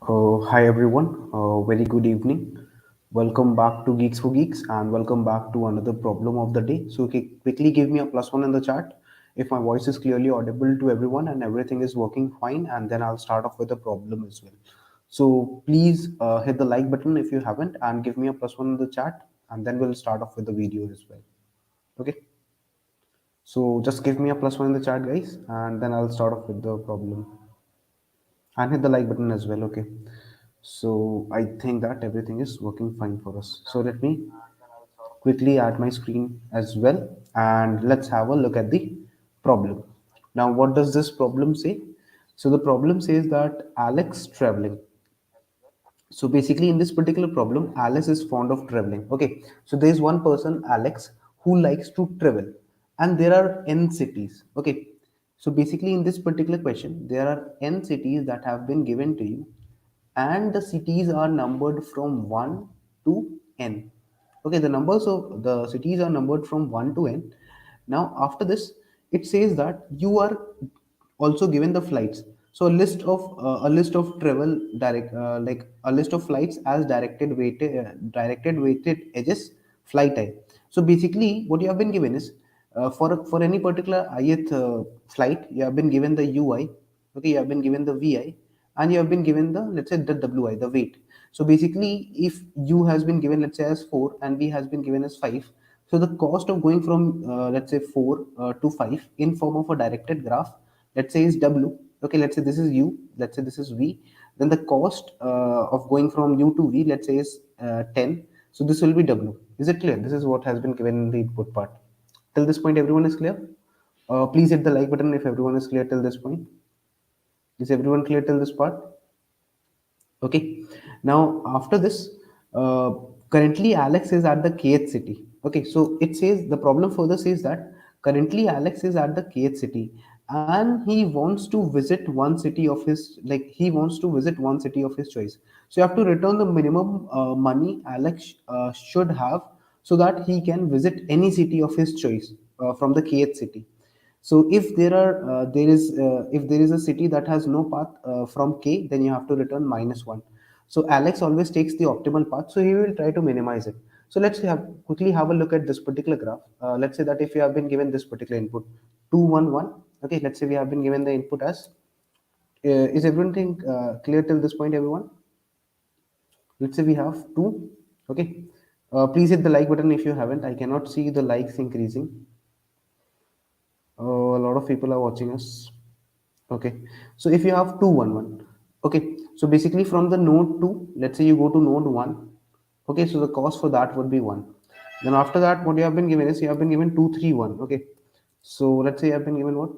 Hi everyone, very good evening. Welcome back to Geeks for Geeks and welcome back to another problem of the day. So, quickly give me a +1 in the chat if my voice is clearly audible to everyone and everything is working fine, and then I'll start off with the problem as well. So, please hit the like button if you haven't and give me a +1 in the chat, and then we'll start off with the video as well. Okay, so just give me a +1 in the chat, guys, and then I'll start off with the problem and hit the like button as well. Okay, so I think that everything is working fine for us. So let me quickly add my screen as well, and let's have a look at the problem. Now what does this problem say? So the problem says that Alex traveling. So basically in this particular problem, Alice is fond of traveling. Okay, so there is one person, Alex, who likes to travel, and there are n cities. Okay, so basically in this particular question there are n cities that have been given to you, and the cities are numbered from 1 to n. Okay, the numbers of the cities are numbered from 1 to n. Now after this, it says that you are also given the flights. So a list of travel direct like a list of flights as directed weighted edges flight time. So basically what you have been given is, for any particular ith flight, you have been given the ui. Okay, you have been given the vi, and you have been given the, let's say, the wi, the weight. So basically if u has been given, let's say, as 4 and v has been given as 5, so the cost of going from let's say 4 to 5 in form of a directed graph, let's say, is w. Okay, let's say this is u, let's say this is v. Then the cost of going from u to v, let's say, is 10. So this will be w. Is it clear? This is what has been given in the input part. Till this point everyone is clear? Please hit the like button if everyone is clear till this point. Is everyone clear till this part? Okay, now after this, uh, currently Alex is at the kth city. Okay, so it says, the problem further says that currently Alex is at the kth city, and he wants to visit one city of his, like, he wants to visit one city of his choice. So you have to return the minimum money Alex should have, so that he can visit any city of his choice from the kth city. So if there is a city that has no path from k, then you have to return -1. So Alex always takes the optimal path, so he will try to minimize it. So quickly have a look at this particular graph. Let's say that if you have been given this particular input 211. Okay, let's say we have been given the input as, is everything clear till this point, everyone? Let's say we have 2. Okay, please hit the like button if you haven't. I cannot see the likes increasing. A lot of people are watching us. Okay, so if you have 211, okay, so basically from the node 2, let's say you go to node 1. Okay, so the cost for that would be 1. Then after that, what you have been given is, you have been given 231. Okay, so let's say you have been given what,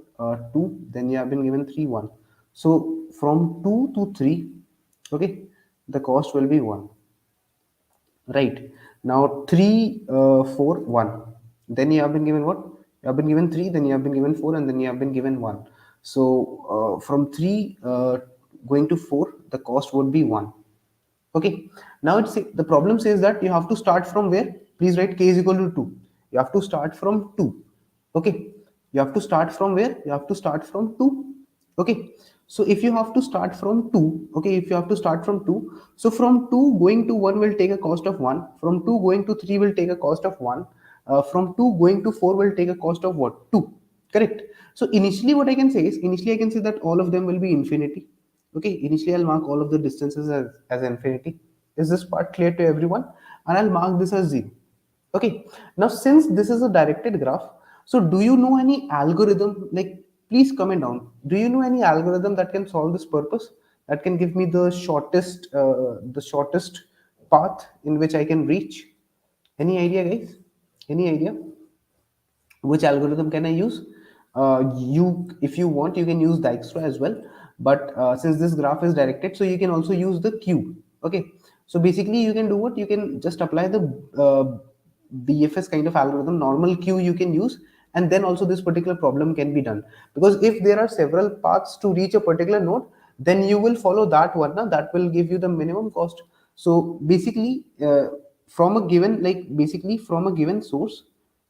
2, then you have been given 3 1. So from 2 to 3, okay, the cost will be 1. Right. Now 3, 4, 1. Then you have been given what? You have been given 3, then you have been given 4, and then you have been given 1. So from 3 going to 4, the cost would be 1. Okay. Now the problem says that you have to start from where? Please write k is equal to 2. You have to start from 2. Okay. You have to start from where? You have to start from 2. Okay, so if you have to start from 2, okay, if you have to start from 2, so from 2 going to 1 will take a cost of 1, from 2 going to 3 will take a cost of 1, from 2 going to 4 will take a cost of what? 2. Correct. So initially what I can say is, initially I can say that all of them will be infinity. Okay, initially I'll mark all of the distances as infinity. Is this part clear to everyone? And I'll mark this as 0. Okay, now since this is a directed graph, so do you know any algorithm? Like, please comment down. Do you know any algorithm that can solve this purpose? That can give me the shortest path in which I can reach? Any idea, guys? Any idea? Which algorithm can I use? If you want, you can use Dijkstra as well. But since this graph is directed, so you can also use the cube. Okay. So basically, you can do what? You can just apply the BFS kind of algorithm, normal queue you can use, and then also this particular problem can be done. Because if there are several paths to reach a particular node, then you will follow that one. Now that will give you the minimum cost. So basically, from a given source,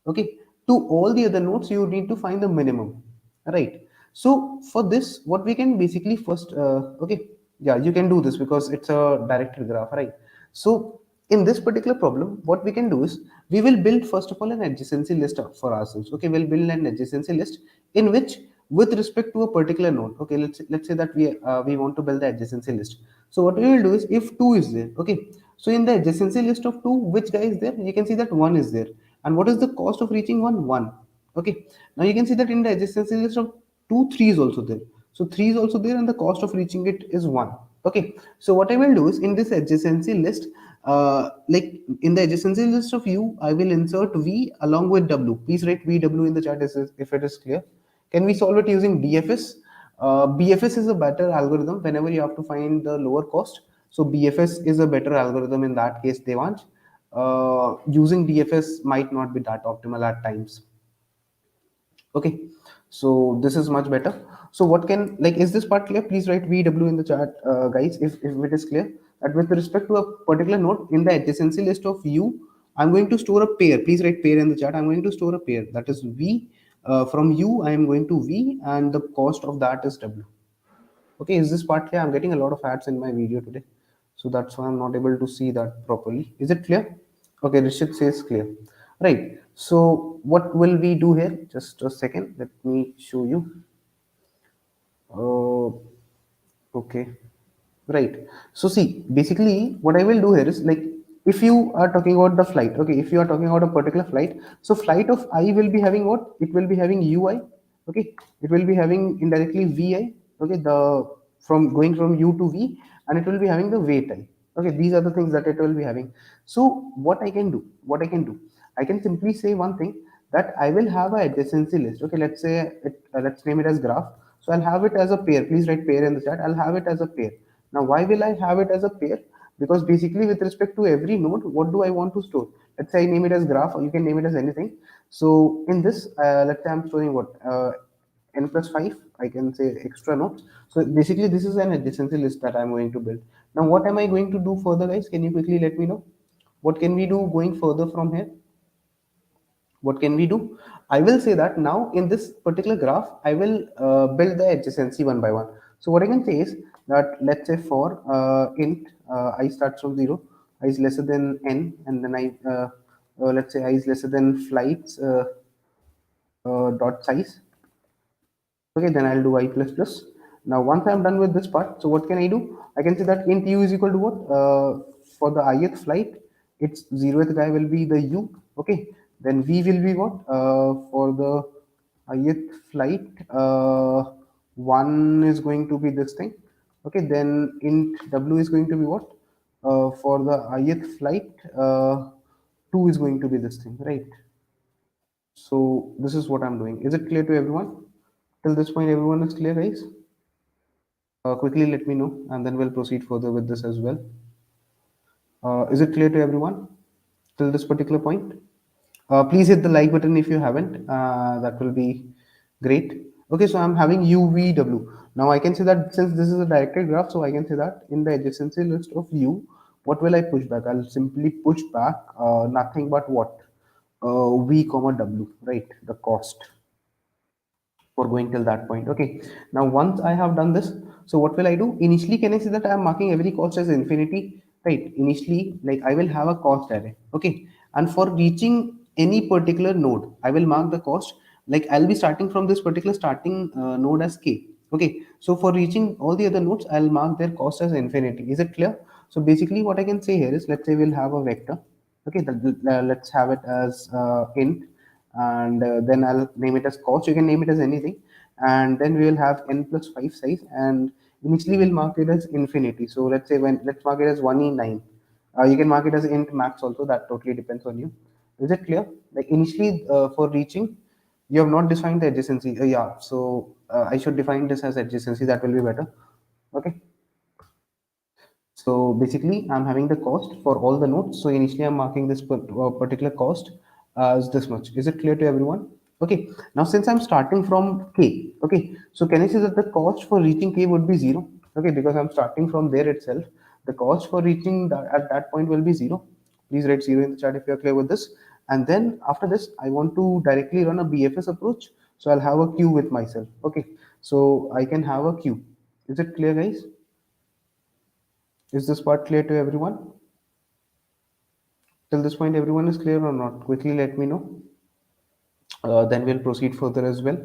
okay, to all the other nodes, you need to find the minimum, right? So for this, what we can basically first, okay, Yeah, you can do this because it's a directed graph, right? So in this particular problem, what we can do is we will build first of all an adjacency list for ourselves. Okay, we'll build an adjacency list in which, with respect to a particular node, okay, let's say that we want to build the adjacency list. So what we will do is, if two is there, okay, so in the adjacency list of two, which guy is there? You can see that one is there. And what is the cost of reaching one? One. Okay. Now you can see that in the adjacency list of two, three is also there. So three is also there, and the cost of reaching it is one. Okay. So what I will do is, in this adjacency list, like in the adjacency list of u, I will insert v along with w. Please write vw in the chat if it is clear. Can we solve it using BFS? BFS is a better algorithm whenever you have to find the lower cost. So BFS is a better algorithm in that case, Devansh. Using DFS might not be that optimal at times. Okay, so this is much better. So what can, like, is this part clear? Please write VW in the chat, guys, if it is clear that with respect to a particular node in the adjacency list of U, I'm going to store a pair. Please write pair in the chat. I'm going to store a pair, that is V. From U, I am going to V, and the cost of that is W. Okay, is this part clear? I'm getting a lot of ads in my video today, so that's why I'm not able to see that properly. Is it clear? Okay, Rishit says clear. Right. So what will we do here? Just a second. Let me show you. Uh, okay. Right. So see, basically what I will do here is, like, if you are talking about the flight, okay, if you are talking about a particular flight, so flight of I will be having what? It will be having UI, okay, it will be having indirectly VI, okay, the from going from U to V, and it will be having the wait time. Okay, these are the things that it will be having. So what I can do, I can simply say one thing, that I will have a adjacency list. Okay, let's say let's name it as graph. So I'll have it as a pair. Please write pair in the chat. I'll have it as a pair. Now, why will I have it as a pair? Because basically, with respect to every node, what do I want to store? Let's say I name it as graph, or you can name it as anything. So in this, let's say I'm storing what? N plus 5, I can say extra nodes. So basically, this is an adjacency list that I'm going to build. Now, what am I going to do further, guys? Can you quickly let me know? What can we do going further from here? What can we do? I will say that now in this particular graph, I will build the adjacency one by one. So what I can say is that, let's say for int I starts from 0, I is lesser than n, and then let's say I is lesser than flights dot size. Okay, then I'll do I plus plus. Now once I'm done with this part, so what can I do? I can say that int u is equal to what? For the ith flight, its 0th guy will be the u. Okay, then v will be what? For the ith flight, 1 is going to be this thing. Okay, then int w is going to be what? For the ith flight, 2 is going to be this thing, right? So this is what I'm doing. Is it clear to everyone? Till this point, everyone is clear, guys? Quickly let me know, and then we'll proceed further with this as well. Is it clear to everyone till this particular point? Please hit the like button if you haven't. That will be great. Okay, so I'm having UVW. Now I can say that since this is a directed graph, so I can say that in the adjacency list of U, what will I push back? I'll simply push back nothing but what? V comma W, right? The cost for going till that point. Okay, now once I have done this, so what will I do? Initially, can I see that I am marking every cost as infinity, right? Initially, like, I will have a cost array. Okay, and for reaching any particular node, I will mark the cost, like I'll be starting from this particular starting node as k. Okay, so for reaching all the other nodes, I'll mark their cost as infinity. Is it clear? So basically what I can say here is, let's say we'll have a vector. Okay, let's have it as int, and then I'll name it as cost. You can name it as anything, and then we will have n plus 5 size, and initially we'll mark it as infinity. So let's say, when let's mark it as 1e9. You can mark it as int max also. That totally depends on you. Is it clear? Like, initially for reaching, you have not defined the adjacency. Yeah, so I should define this as adjacency. That will be better. Okay. So basically, I'm having the cost for all the nodes. So initially, I'm marking this particular cost as this much. Is it clear to everyone? Okay. Now, since I'm starting from k, okay. So can I say that the cost for reaching k would be 0? Okay, because I'm starting from there itself. The cost for reaching that, at that point, will be 0. Please write 0 in the chat if you're clear with this. And then after this, I want to directly run a BFS approach. So I'll have a queue with myself. Okay. So I can have a queue. Is it clear, guys? Is this part clear to everyone? Till this point, everyone is clear or not? Quickly let me know. Then we'll proceed further as well.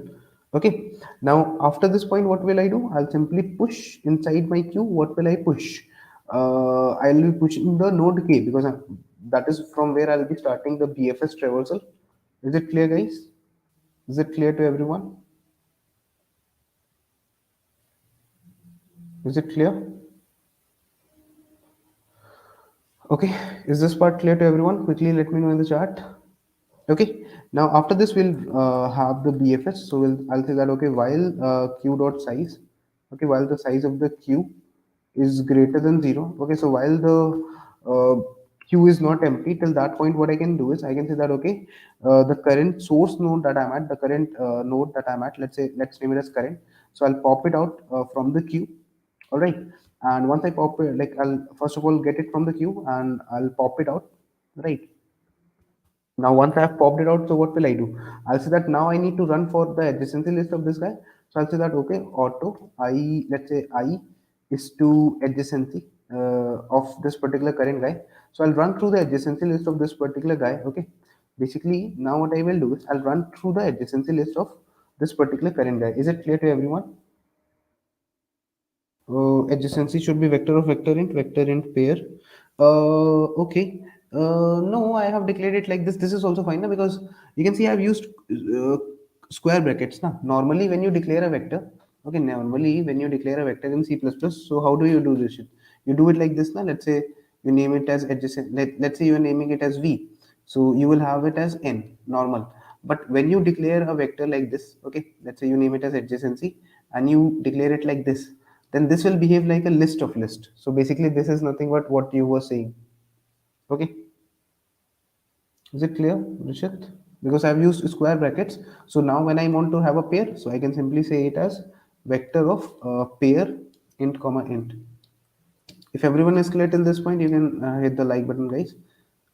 Okay, now after this point, what will I do? I'll simply push inside my queue. What will I push? I'll be pushing the node k, because that is from where I'll be starting the bfs traversal. Is it clear, guys? Is it clear to everyone? Is it clear? Okay, is this part clear to everyone? Quickly let me know in the chat. Okay, now after this we'll have the BFS. So I'll say that, okay, while q dot size, okay, while the size of the queue is greater than zero. Okay, so while the queue is not empty, till that point, what I can do is I can say that, okay, the current source node that I'm at, the current node that I'm at, let's name it as current. So I'll pop it out from the queue. All right, and once I pop it, like I'll first of all get it from the queue and I'll pop it out. Right, now, once I have popped it out, so what will I do? I'll say that now I need to run for the adjacency list of this guy. So I'll say that, okay, auto I, let's say I is to adjacency of this particular current guy. So I'll run through the adjacency list of this particular guy. Okay, basically now what I will do is I'll run through the adjacency list of this particular current guy. Is it clear to everyone? Adjacency should be vector int pair. Okay. No, I have declared it like this. This is also fine now, because you can see I've used square brackets. Now, normally when you declare a vector, okay, normally when you declare a vector in C++, so how do you do this shit? You do it like this now. Let's say you name it as adjacent. Let's say you're naming it as V. So you will have it as N, normal. But when you declare a vector like this, okay, let's say you name it as adjacency and you declare it like this, then this will behave like a list of list. So basically this is nothing but what you were saying. Okay, is it clear, Rishit? Because I've used square brackets. So now when I want to have a pair, so I can simply say it as vector of pair int comma int. If everyone is clear till this point, you can hit the like button, guys.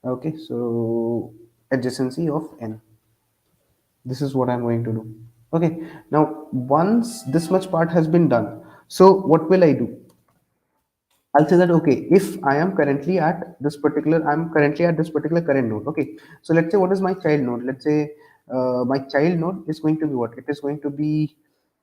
Okay, so adjacency of n, this is what I'm going to do. Okay, now once this much part has been done, so what will I do? I'll say that, okay, if I'm currently at this particular current node. Okay, so let's say what is my child node? Let's say my child node is going to be what? It is going to be,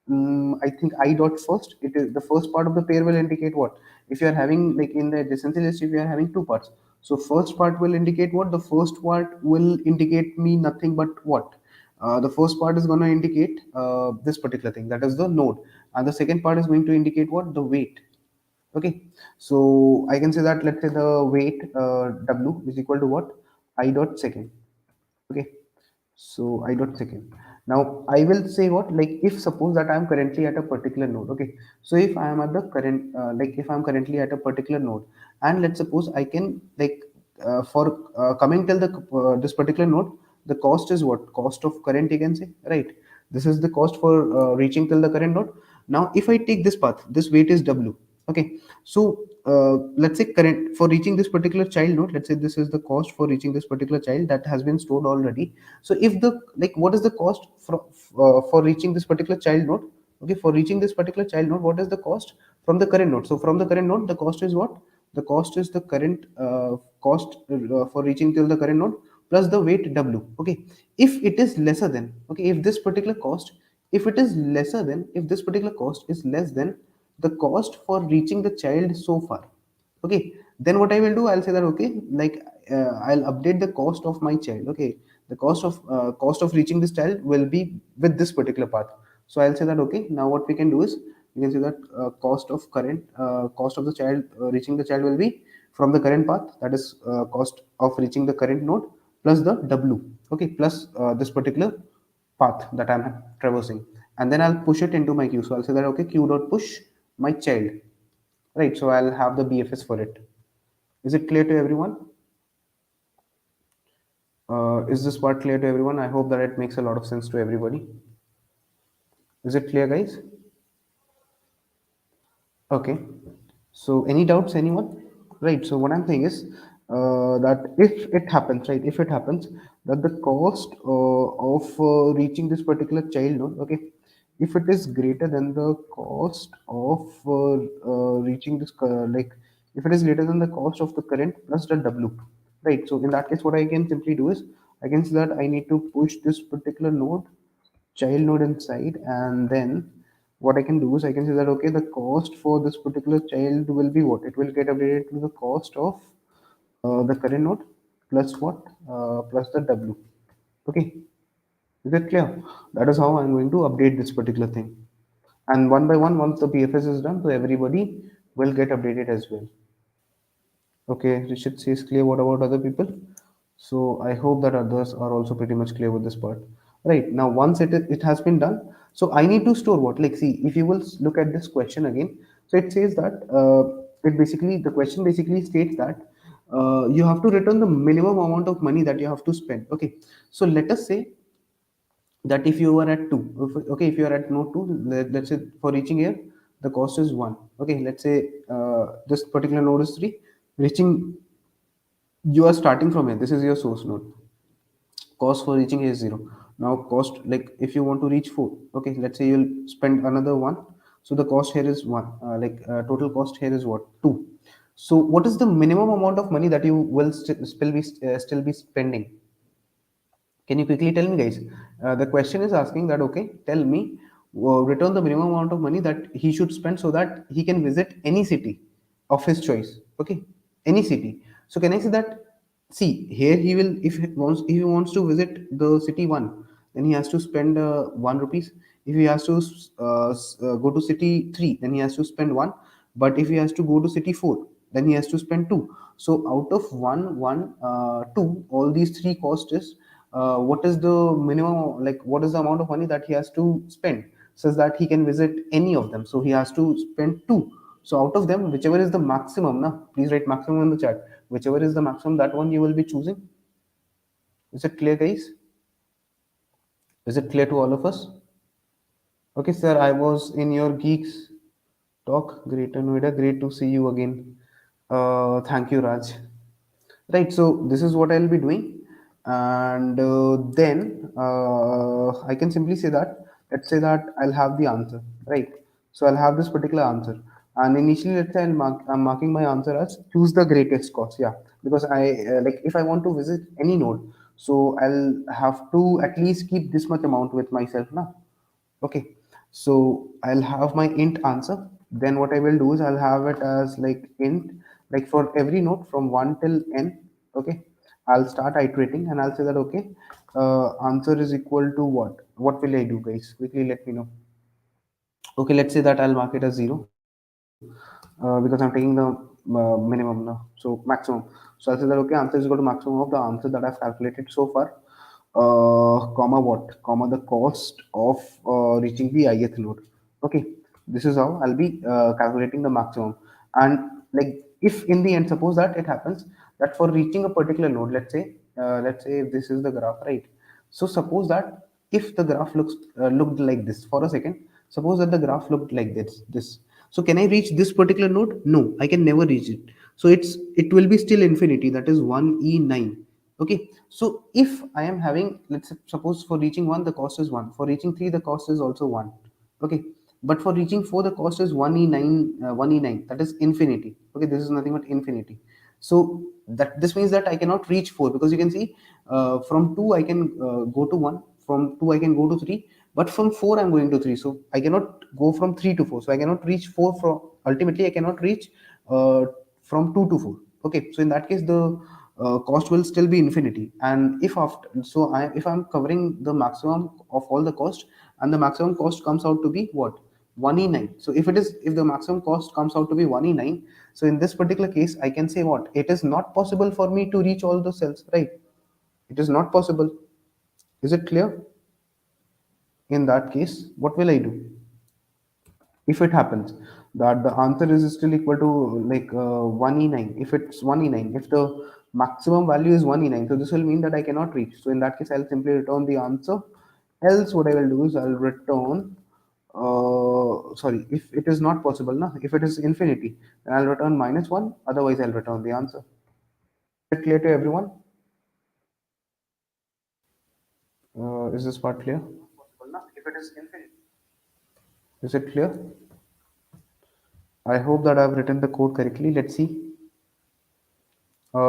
I think I dot first. It is the first part of the pair will indicate what? If you are having, like in the adjacency list, if you are having two parts, so first part will indicate what? The first part will indicate me nothing but what? The first part is going to indicate this particular thing, that is the node, and the second part is going to indicate what? The weight. Okay, so I can say that, let's say the weight w is equal to what? I dot second. Okay, so I dot second. Now I will say what, like if suppose that I am currently at a particular node. Okay, so if I am at the current like if I'm currently at a particular node, and let's suppose I can, like for coming till the this particular node, the cost is what? Cost of current, you can say, right? This is the cost for reaching till the current node. Now if I take this path, this weight is w. Okay, so let's say current for reaching this particular child node, let's say this is the cost for reaching this particular child that has been stored already. So if the, like, what is the cost for reaching this particular child node? Okay, for reaching this particular child node, what is the cost from the current node? So from the current node, the cost is what? The cost is the current cost for reaching till the current node plus the weight w. Okay, if it is lesser than, okay, if this particular cost, if it is lesser than, if this particular cost is less than the cost for reaching the child so far, okay, then what I will do, I'll say that, okay, like I'll update the cost of my child. Okay, the cost of reaching this child will be with this particular path. So I'll say that, okay, now what we can do is you can say that cost of the child reaching the child will be from the current path, that is cost of reaching the current node plus the w. Okay, plus this particular path that I'm traversing, and then I'll push it into my queue. So I'll say that, okay, queue dot push my child, right? So I'll have the bfs for it. Is it clear to everyone? Is this part clear to everyone? I hope that it makes a lot of sense to everybody. Is it clear, guys? Okay, so any doubts, anyone? Right, so what I'm saying is that if it happens, right, if it happens that the cost of reaching this particular child node, okay, if it is greater than the cost of reaching this like if it is greater than the cost of the current plus the W, right? So in that case, what I can simply do is I can say that I need to push this particular node, child node inside, and then what I can do is I can say that okay, the cost for this particular child will be what? It will get updated to the cost of the current node plus what? Plus the W. Okay, is it clear? That is how I'm going to update this particular thing. And one by one, once the PFS is done, so everybody will get updated as well. Okay, Rishit says clear. What about other people? So I hope that others are also pretty much clear with this part. Right now, once it has been done, so I need to store what? Like, see, if you will look at this question again, so it says that it basically the question basically states that you have to return the minimum amount of money that you have to spend. Okay, so let us say that if you are at two, okay, if you are at node two, let's say for reaching here, the cost is one. Okay, let's say this particular node is three. Reaching, you are starting from here. This is your source node. Cost for reaching here is zero. Now cost, like if you want to reach four, okay, let's say you'll spend another one. So the cost here is one. Total cost here is what? Two. So what is the minimum amount of money that you will still be spending? Can you quickly tell me, guys? The question is asking that, okay, tell me, return the minimum amount of money that he should spend so that he can visit any city of his choice. Okay, any city. So can I say that? See, here he will, if he wants to visit the city one, then he has to spend one rupees. If he has to go to city three, then he has to spend one. But if he has to go to city four, then he has to spend two. So out of two, all these three costs is what is the minimum, like what is the amount of money that he has to spend such that he can visit any of them. So he has to spend two. So out of them, whichever is the maximum, na, please write maximum in the chat. Whichever is the maximum, that one you will be choosing. Is it clear, guys? Is it clear to all of us? Okay, sir, I was in your Geeks talk. Greater Noida. Great to see you again. Thank you, Raj. Right, so this is what I'll be doing, and then I can simply say that, let's say that I'll have the answer, right? So I'll have this particular answer, and initially, let's say I'm marking my answer as choose the greatest cost, yeah, because like if I want to visit any node, so I'll have to at least keep this much amount with myself now. Okay, so I'll have my int answer. Then what I will do is I'll have it as like int, like for every node from 1 till n. Okay, I'll start iterating and I'll say that okay, answer is equal to what? What will I do, guys? Quickly let me know. Okay, let's say that I'll mark it as zero because I'm taking the minimum now, so maximum. So I'll say that okay, answer is equal to maximum of the answer that I've calculated so far, comma what, comma the cost of reaching the ith node. Okay, this is how I'll be calculating the maximum. And like if in the end, suppose that it happens that for reaching a particular node, let's say if this is the graph, right? So suppose that if the graph looked like this for a second, suppose that the graph looked like this. So can I reach this particular node? No, I can never reach it. So it will be still infinity. That is 1e9. Okay. So if I am having, let's suppose for reaching one, the cost is one. For reaching three, the cost is also one. Okay. But for reaching four, the cost is 1e9. That is infinity. Okay. This is nothing but infinity. So that this means that I cannot reach four, because you can see from two I can go to one, from two I can go to three, but from four I'm going to three. So I cannot go from three to four. So I cannot reach four from, ultimately I cannot reach from two to four. Okay, so in that case the cost will still be infinity. And if after, so if I'm covering the maximum of all the cost, and the maximum cost comes out to be what? 1e9. So if the maximum cost comes out to be 1e9, so in this particular case I can say what? It is not possible for me to reach all the cells, right? It is not possible. Is it clear? In that case, what will I do? If it happens that the answer is still equal to like 1e9, if it's 1e9, if the maximum value is 1e9, so this will mean that I cannot reach. So in that case I'll simply return the answer. Else what I will do is I'll return sorry, if it is not possible now, if it is infinity, then I'll return -1, otherwise I'll return the answer. Is it clear to everyone? Is this part clear? If it is infinity, is it clear? I hope that I've written the code correctly. Let's see.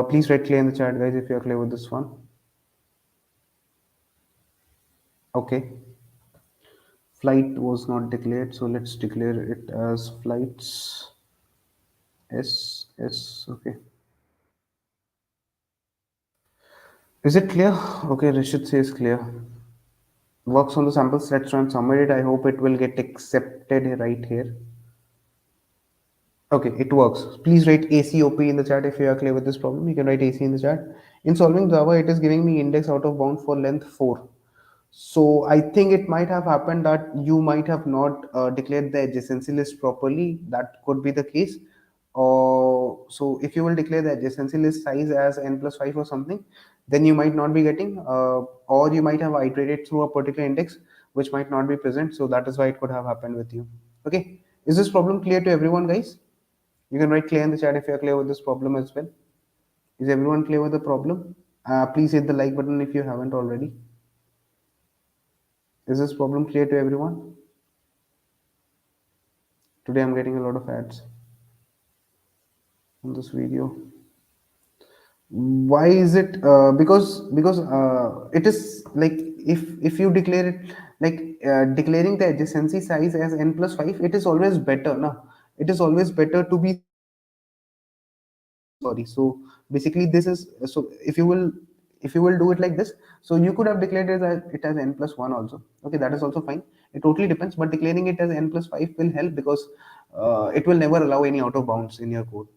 Please write clear in the chat, guys, if you're clear with this one. Okay. Flight was not declared, so let's declare it as flights S. Okay. Is it clear? Okay, Rishit says clear. Works on the samples. Let's try and submit it. I hope it will get accepted right here. Okay, it works. Please write ACOP in the chat if you are clear with this problem. You can write AC in the chat. In solving Java, it is giving me index out of bound for length 4. So I think it might have happened that you might have not declared the adjacency list properly. That could be the case. So if you will declare the adjacency list size as n plus 5 or something, then you might not be getting, or you might have iterated through a particular index which might not be present. So that is why it could have happened with you. Okay, is this problem clear to everyone, guys? You can write clear in the chat if you are clear with this problem as well. Is everyone clear with the problem? Please hit the like button if you haven't already. Is this problem clear to everyone? Today I'm getting a lot of ads on this video. Why is it? Because it is like, if you declare it like, declaring the adjacency size as n plus 5, it is always better. No, it is always better to be sorry. So basically this is, so if you will do it like this, so you could have declared it as n plus 1 also. Okay, that is also fine. It totally depends, but declaring it as n plus 5 will help, because it will never allow any out of bounds in your code.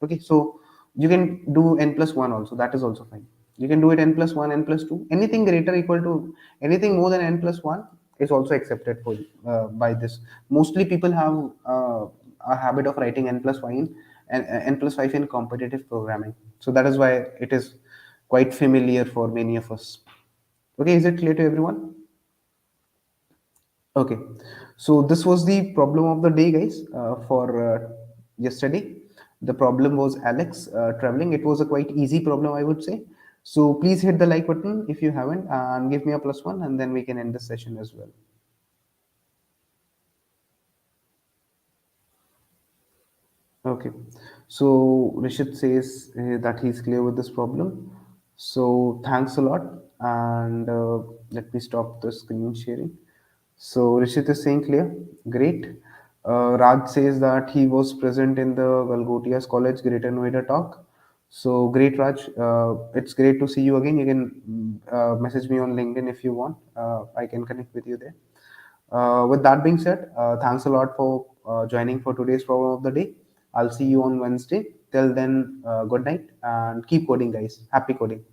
Okay, so you can do n plus 1 also. That is also fine. You can do it n plus 1, n plus 2. Anything greater equal to, anything more than n plus 1 is also accepted for by this. Mostly people have a habit of writing n plus 5 and n plus 5 in competitive programming. So that is why it is quite familiar for many of us. Okay, is it clear to everyone? Okay, so this was the problem of the day, guys, for yesterday. The problem was Alex traveling. It was a quite easy problem, I would say. So please hit the like button if you haven't, and give me a +1, and then we can end the session as well. Okay, so Rishit says that he's clear with this problem. So thanks a lot, and let me stop the screen sharing. So Rishit is saying clear, great. Raj says that he was present in the Galgotias College Greater Noida talk. So great, Raj. It's great to see you again. You can message me on LinkedIn if you want. I can connect with you there. With that being said, thanks a lot for joining for today's problem of the day. I'll see you on Wednesday. Till then, good night and keep coding, guys. Happy coding.